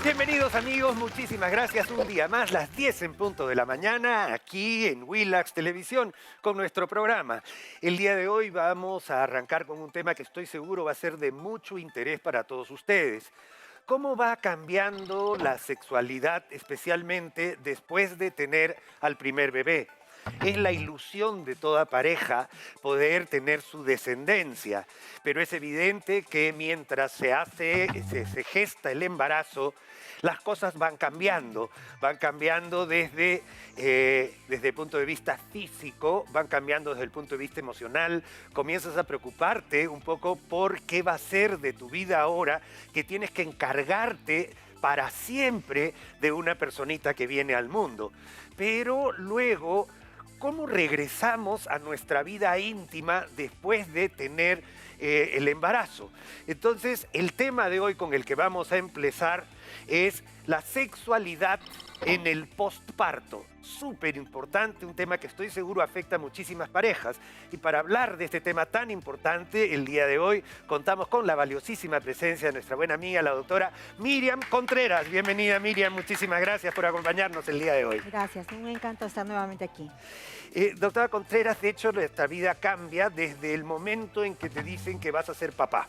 Bienvenidos amigos, muchísimas gracias. Un día más, las 10 en punto de la mañana, aquí en Willax Televisión, con nuestro programa. El día de hoy vamos a arrancar con un tema que estoy seguro va a ser de mucho interés para todos ustedes. ¿Cómo va cambiando la sexualidad, especialmente después de tener al primer bebé? Es la ilusión de toda pareja poder tener su descendencia, pero es evidente que mientras se gesta el embarazo, las cosas van cambiando desde el punto de vista físico, van cambiando desde el punto de vista emocional, comienzas a preocuparte un poco por qué va a ser de tu vida ahora que tienes que encargarte para siempre de una personita que viene al mundo. Pero luego, ¿cómo regresamos a nuestra vida íntima después de tener el embarazo? Entonces, el tema de hoy con el que vamos a empezar es la sexualidad en el postparto. Súper importante, un tema que estoy seguro afecta a muchísimas parejas. Y para hablar de este tema tan importante, el día de hoy contamos con la valiosísima presencia de nuestra buena amiga, la doctora Miriam Contreras. Bienvenida, Miriam, muchísimas gracias por acompañarnos el día de hoy. Gracias, un encanto estar nuevamente aquí. Doctora Contreras, de hecho, nuestra vida cambia desde el momento en que te dicen que vas a ser papá.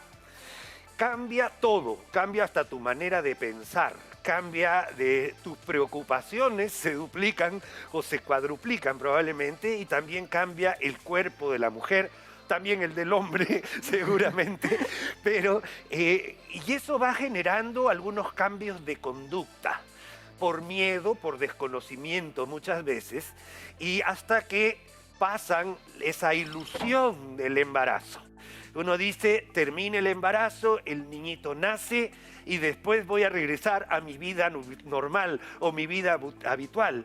Cambia todo, cambia hasta tu manera de pensar, cambia de tus preocupaciones, se duplican o se cuadruplican probablemente, y también cambia el cuerpo de la mujer, también el del hombre seguramente, pero y eso va generando algunos cambios de conducta, por miedo, por desconocimiento muchas veces, y hasta que pasan esa ilusión del embarazo. Uno dice, termina el embarazo, el niñito nace y después voy a regresar a mi vida normal o mi vida habitual.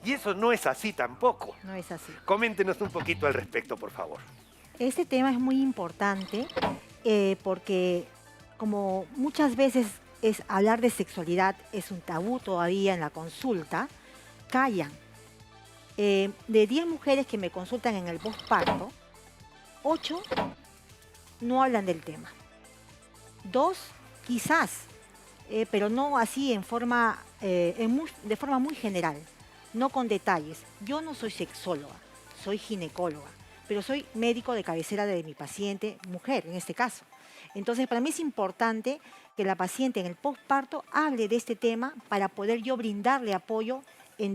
Y eso no es así tampoco. No es así. Coméntenos un poquito al respecto, por favor. Este tema es muy importante porque como muchas veces hablar de sexualidad es un tabú todavía en la consulta, callan. De 10 mujeres que me consultan en el posparto, 8 no hablan del tema. 2 quizás, pero no así de forma muy general, no con detalles. Yo no soy sexóloga, soy ginecóloga, pero soy médico de cabecera de mi paciente, mujer en este caso. Entonces, para mí es importante que la paciente en el posparto hable de este tema para poder yo brindarle apoyo de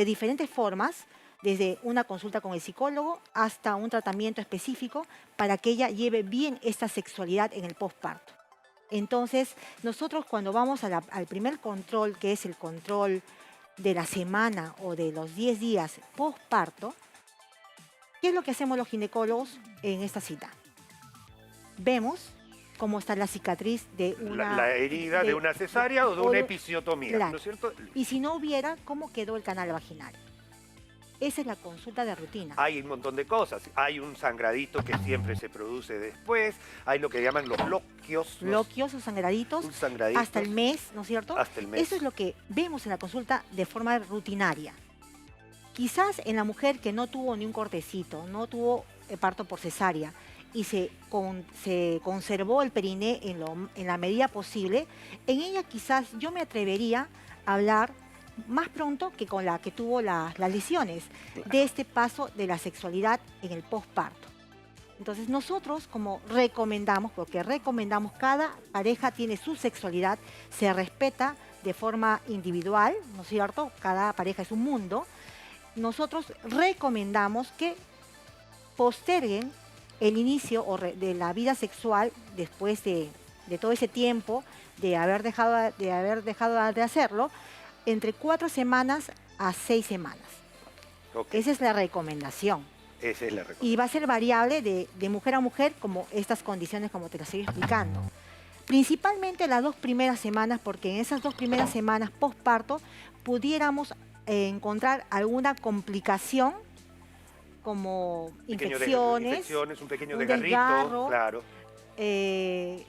diferentes formas, desde una consulta con el psicólogo hasta un tratamiento específico para que ella lleve bien esta sexualidad en el posparto. Entonces, nosotros cuando vamos al primer control, que es el control de la semana o de los 10 días posparto, ¿qué es lo que hacemos los ginecólogos en esta cita? Vemos cómo está la cicatriz de La herida de una cesárea o de una episiotomía, claro, ¿no es cierto? Y si no hubiera, ¿cómo quedó el canal vaginal? Esa es la consulta de rutina. Hay un montón de cosas. Hay un sangradito que siempre se produce después. Hay lo que llaman los loquios. Loquios o sangraditos. Hasta el mes, ¿no es cierto? Hasta el mes. Eso es lo que vemos en la consulta de forma rutinaria. Quizás en la mujer que no tuvo ni un cortecito, no tuvo parto por cesárea y se conservó el periné en la medida posible, en ella quizás yo me atrevería a hablar más pronto que con la que tuvo las lesiones, de este paso de la sexualidad en el posparto. Entonces nosotros como recomendamos, porque recomendamos, cada pareja tiene su sexualidad, se respeta de forma individual, ¿no es cierto? Cada pareja es un mundo. Nosotros recomendamos que posterguen el inicio de la vida sexual después de todo ese tiempo de haber dejado de hacerlo, entre 4 semanas a 6 semanas. Okay. Esa es la recomendación. Esa es la recomendación. Y va a ser variable de mujer a mujer, como estas condiciones como te las estoy explicando. Principalmente las 2 primeras semanas, porque en esas 2 primeras semanas posparto pudiéramos encontrar alguna complicación como infecciones, un pequeño un desgarrito, desgarro, claro.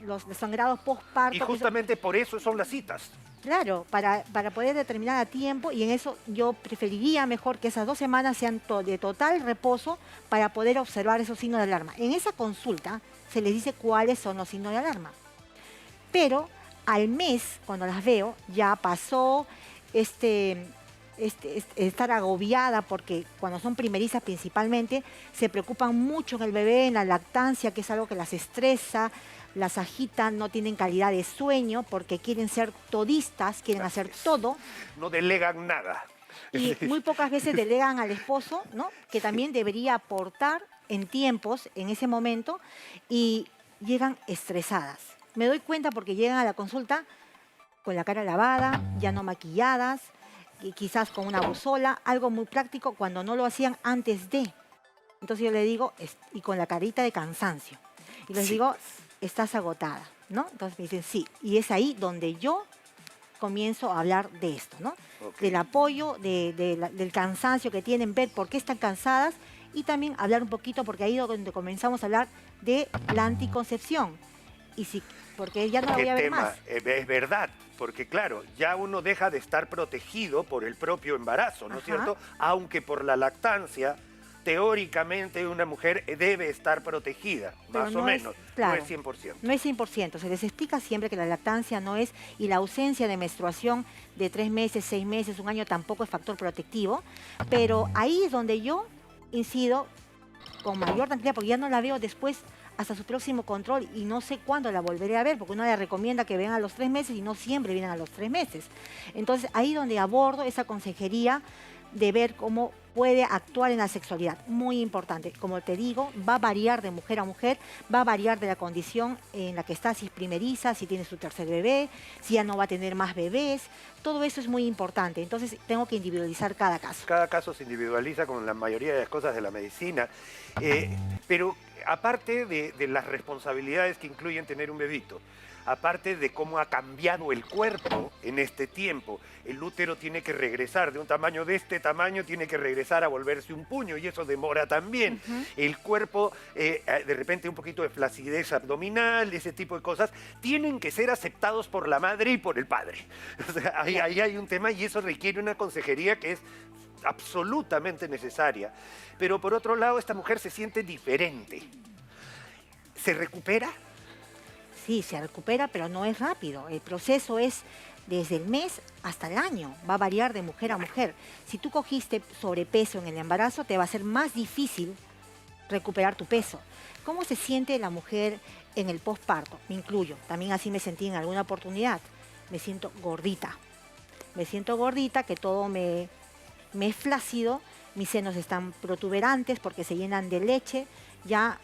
Los sangrados postparto. Y justamente por eso son las citas. Claro, para poder determinar a tiempo, y en eso yo preferiría mejor que esas 2 semanas sean de total reposo para poder observar esos signos de alarma. En esa consulta se les dice cuáles son los signos de alarma. Pero al mes, cuando las veo, ya pasó estar agobiada, porque cuando son primerizas principalmente, se preocupan mucho en el bebé, en la lactancia, que es algo que las estresa, las agita, no tienen calidad de sueño, porque quieren ser todistas, quieren Así hacer es. todo. No delegan nada. Y muy pocas veces delegan al esposo, ¿no? Que también debería aportar en tiempos, en ese momento, y llegan estresadas. Me doy cuenta porque llegan a la consulta con la cara lavada, ya no maquilladas, y quizás con una buzola, algo muy práctico cuando no lo hacían antes de. Entonces yo le digo, y con la carita de cansancio. Y les Sí, digo, pues. estás agotada, ¿no? Entonces me dicen, sí. Y es ahí donde yo comienzo a hablar de esto, ¿no? Ok. Del apoyo, del cansancio que tienen, ver por qué están cansadas y también hablar un poquito, porque ahí es donde comenzamos a hablar de la anticoncepción. Y si, porque ya no la ¿Qué voy a ver tema? más. Es verdad, porque claro, ya uno deja de estar protegido por el propio embarazo, ¿no es Ajá. cierto? Aunque por la lactancia, teóricamente una mujer debe estar protegida, Pero más o no es, menos, no claro, es 100%. no es 100%. Se les explica siempre que la lactancia no es, y la ausencia de menstruación de 3 meses, 6 meses, un año tampoco es factor protectivo. Pero ahí es donde yo incido con mayor tranquilidad, porque ya no la veo después hasta su próximo control y no sé cuándo la volveré a ver, porque uno le recomienda que vengan a los 3 meses y no siempre vienen a los 3 meses. Entonces ahí donde abordo esa consejería de ver cómo puede actuar en la sexualidad. Muy importante. Como te digo, va a variar de mujer a mujer, va a variar de la condición en la que está, si es primeriza, si tiene su tercer bebé, si ya no va a tener más bebés. Todo eso es muy importante. Entonces tengo que individualizar cada caso. Cada caso se individualiza con la mayoría de las cosas de la medicina, pero aparte de las responsabilidades que incluyen tener un bebito, aparte de cómo ha cambiado el cuerpo en este tiempo, el útero tiene que regresar de un tamaño de este tamaño, tiene que regresar a volverse un puño y eso demora también. El cuerpo, de repente un poquito de flacidez abdominal, ese tipo de cosas, tienen que ser aceptados por la madre y por el padre. O sea, ahí hay un tema y eso requiere una consejería que es absolutamente necesaria. Pero por otro lado, esta mujer se siente diferente. ¿Se recupera? Sí, se recupera, pero no es rápido. El proceso es desde el mes hasta el año. Va a variar de mujer a mujer. Si tú cogiste sobrepeso en el embarazo, te va a ser más difícil recuperar tu peso. ¿Cómo se siente la mujer en el posparto? Me incluyo. También así me sentí en alguna oportunidad. Me siento gordita. Me siento gordita, que todo me es flácido. Mis senos están protuberantes porque se llenan de leche. Ya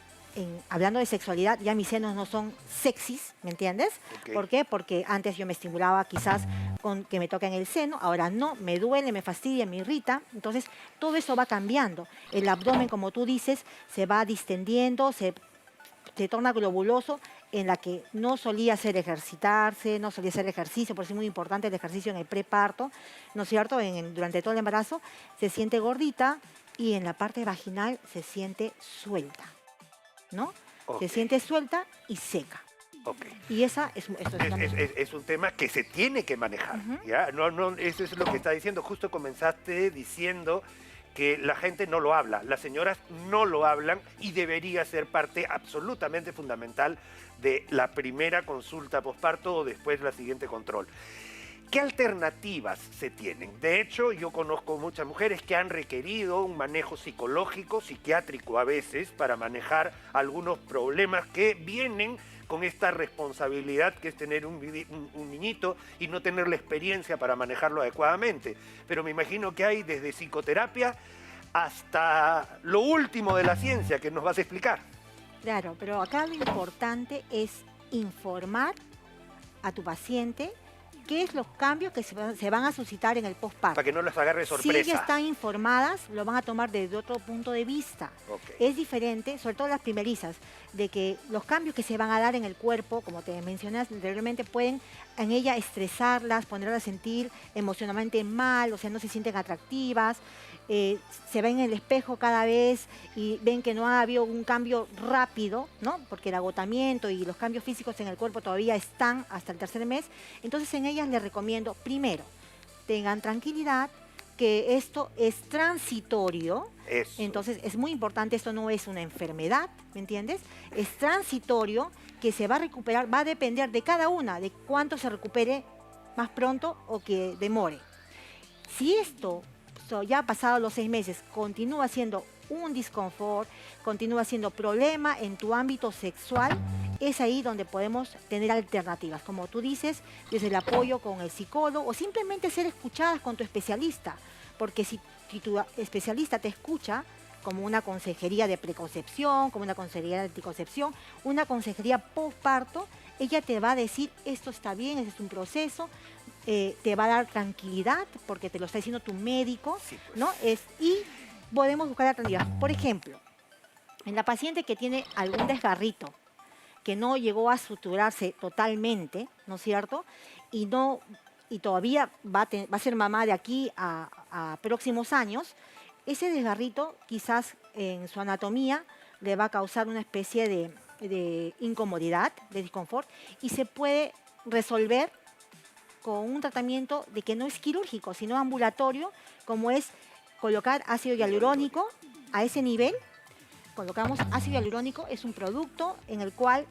hablando de sexualidad, ya mis senos no son sexys, ¿me entiendes? Ok. ¿Por qué? Porque antes yo me estimulaba quizás con que me toquen el seno, ahora no, me duele, me fastidia, me irrita. Entonces, todo eso va cambiando. El abdomen, como tú dices, se va distendiendo, se torna globuloso, en la que no solía hacer ejercitarse, no solía hacer ejercicio, por eso es muy importante el ejercicio en el preparto, ¿no es cierto? Durante todo el embarazo se siente gordita y en la parte vaginal se siente suelta, ¿no? Ok. Se siente suelta y seca. Ok. Y esa es, esto es también. Es un tema que se tiene que manejar, ¿ya? Eso es lo que está diciendo. Justo comenzaste diciendo que la gente no lo habla, las señoras no lo hablan y debería ser parte absolutamente fundamental de la primera consulta posparto o después la siguiente control. ¿Qué alternativas se tienen? De hecho, yo conozco muchas mujeres que han requerido un manejo psicológico, psiquiátrico a veces, para manejar algunos problemas que vienen con esta responsabilidad que es tener un niñito y no tener la experiencia para manejarlo adecuadamente. Pero me imagino que hay desde psicoterapia hasta lo último de la ciencia que nos vas a explicar. Claro, pero acá lo importante es informar a tu paciente qué es los cambios que se van a suscitar en el posparto. Para que no las agarre de sorpresa. Si ellas están informadas, lo van a tomar desde otro punto de vista. Okay. Es diferente, sobre todo las primerizas, de que los cambios que se van a dar en el cuerpo, como te mencionas anteriormente, pueden en ella estresarlas, ponerlas a sentir emocionalmente mal, o sea, no se sienten atractivas, se ven en el espejo cada vez y ven que no ha habido un cambio rápido, ¿no? Porque el agotamiento y los cambios físicos en el cuerpo todavía están hasta el tercer mes. Entonces en ellas les recomiendo, primero, tengan tranquilidad, que esto es transitorio. Eso. Entonces es muy importante, esto no es una enfermedad, ¿me entiendes? Es transitorio, que se va a recuperar va a depender de cada una, de cuánto se recupere más pronto o que demore. Si esto, ya pasados los 6 meses, continúa siendo un disconfort, continúa siendo problema en tu ámbito sexual, es ahí donde podemos tener alternativas, como tú dices, desde el apoyo con el psicólogo o simplemente ser escuchadas con tu especialista, porque si tu especialista te escucha como una consejería de preconcepción, como una consejería de anticoncepción, una consejería postparto, ella te va a decir esto está bien, ese es un proceso, te va a dar tranquilidad porque te lo está diciendo tu médico, Sí, pues. ¿no? Y podemos buscar alternativas. Por ejemplo, en la paciente que tiene algún desgarrito, que no llegó a suturarse totalmente, ¿no es cierto? Y todavía va a ser mamá de aquí a próximos años, ese desgarrito quizás en su anatomía le va a causar una especie de incomodidad, de disconfort, y se puede resolver con un tratamiento de que no es quirúrgico, sino ambulatorio, como es colocar ácido hialurónico a ese nivel. Colocamos ácido hialurónico, es un producto en el cual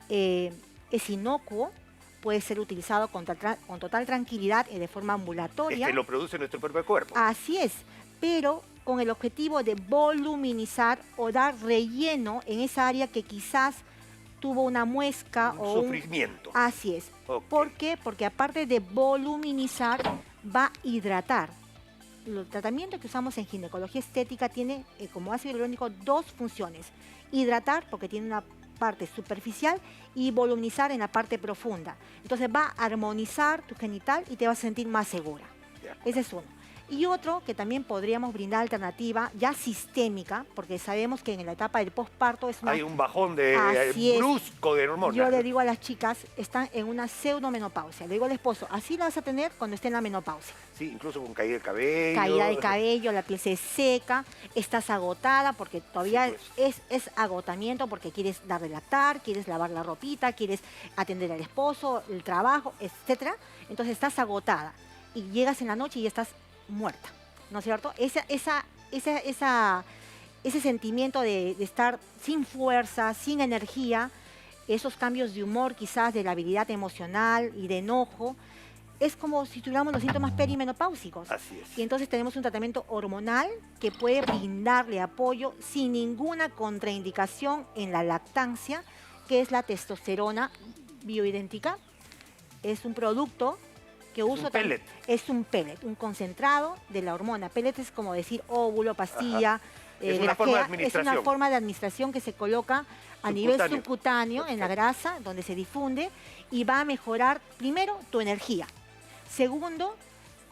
es inocuo, puede ser utilizado con total tranquilidad y de forma ambulatoria. Lo produce nuestro propio cuerpo. Así es, pero con el objetivo de voluminizar o dar relleno en esa área que quizás tuvo una muesca Un o sufrimiento. Así es. Ok. ¿Por qué? Porque aparte de voluminizar, va a hidratar. El tratamiento que usamos en ginecología estética tiene como ácido hialurónico 2 funciones. Hidratar, porque tiene una parte superficial, y voluminizar en la parte profunda. Entonces va a armonizar tu genital y te vas a sentir más segura. Ese es uno. Y otro que también podríamos brindar alternativa, ya sistémica, porque sabemos que en la etapa del posparto es una... Hay un bajón Así es. brusco de hormonas. Yo le digo a las chicas, están en una pseudomenopausia. Le digo al esposo, así la vas a tener cuando esté en la menopausia. Sí, incluso con caída de cabello. Caída de cabello, la piel se seca, estás agotada porque todavía Sí, es agotamiento porque quieres dar de lactar, quieres lavar la ropita, quieres atender al esposo, el trabajo, etcétera. Entonces estás agotada y llegas en la noche y estás muerta, ¿no es cierto? Ese sentimiento de estar sin fuerza, sin energía, esos cambios de humor quizás, de la habilidad emocional y de enojo, es como si tuviéramos los síntomas perimenopáusicos. Así es. Y entonces tenemos un tratamiento hormonal que puede brindarle apoyo sin ninguna contraindicación en la lactancia, que es la testosterona bioidéntica. Es un producto que uso un pellet. Es un pellet, un concentrado de la hormona. Pellet es como decir óvulo, pastilla, Es una forma de administración. Es una forma de administración que se coloca a nivel subcutáneo en la grasa, donde se difunde, y va a mejorar, primero, tu energía. Segundo,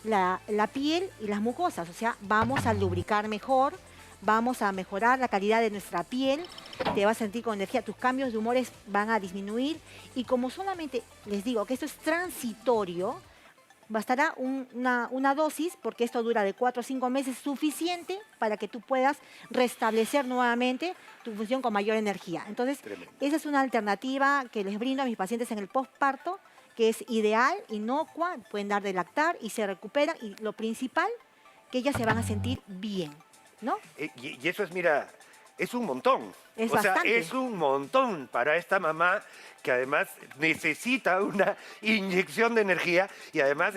la piel y las mucosas, o sea, vamos a lubricar mejor, vamos a mejorar la calidad de nuestra piel, te vas a sentir con energía, tus cambios de humores van a disminuir, y como solamente les digo que esto es transitorio, bastará una dosis, porque esto dura de 4 a 5 meses, suficiente para que tú puedas restablecer nuevamente tu función con mayor energía. Entonces, Tremendo. esa es una alternativa que les brindo a mis pacientes en el postparto, que es ideal, inocua, pueden dar de lactar y se recuperan. Y lo principal, que ellas se van a sentir bien, ¿no? Y eso es, mira, es un montón. Es o sea, bastante. es un montón para esta mamá que además necesita una inyección de energía y además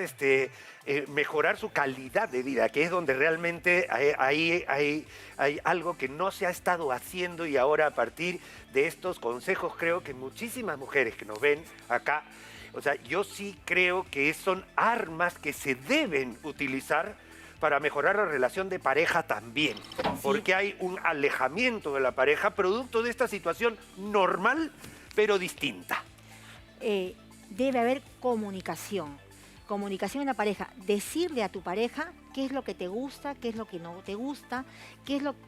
mejorar su calidad de vida, que es donde realmente hay algo que no se ha estado haciendo, y ahora a partir de estos consejos creo que muchísimas mujeres que nos ven acá, o sea, yo sí creo que son armas que se deben utilizar para mejorar la relación de pareja también, porque hay un alejamiento de la pareja producto de esta situación normal, pero distinta. Debe haber comunicación en la pareja, decirle a tu pareja qué es lo que te gusta, qué es lo que no te gusta,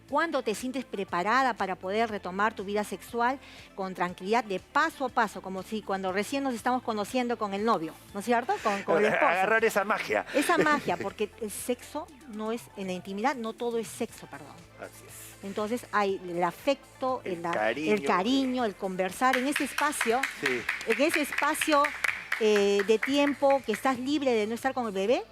cuándo te sientes preparada para poder retomar tu vida sexual con tranquilidad, de paso a paso, como si cuando recién nos estamos conociendo con el novio, ¿no es cierto? Con el esposo. Agarrar esa magia. Esa magia, porque el sexo no es, en la intimidad, no todo es sexo, perdón. Así es. Entonces hay el afecto, El el cariño, el conversar en ese espacio, Sí. en ese espacio de tiempo que estás libre de no estar con el bebé,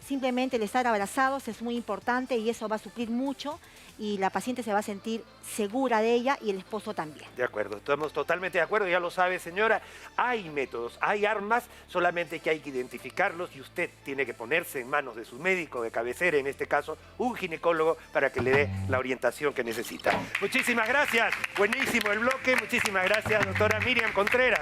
Simplemente el estar abrazados es muy importante y eso va a suplir mucho y la paciente se va a sentir segura de ella y el esposo también. De acuerdo, estamos totalmente de acuerdo, ya lo sabe, señora. Hay métodos, hay armas, solamente que hay que identificarlos y usted tiene que ponerse en manos de su médico de cabecera, en este caso un ginecólogo, para que le dé la orientación que necesita. Muchísimas gracias, buenísimo el bloque, muchísimas gracias, doctora Miriam Contreras.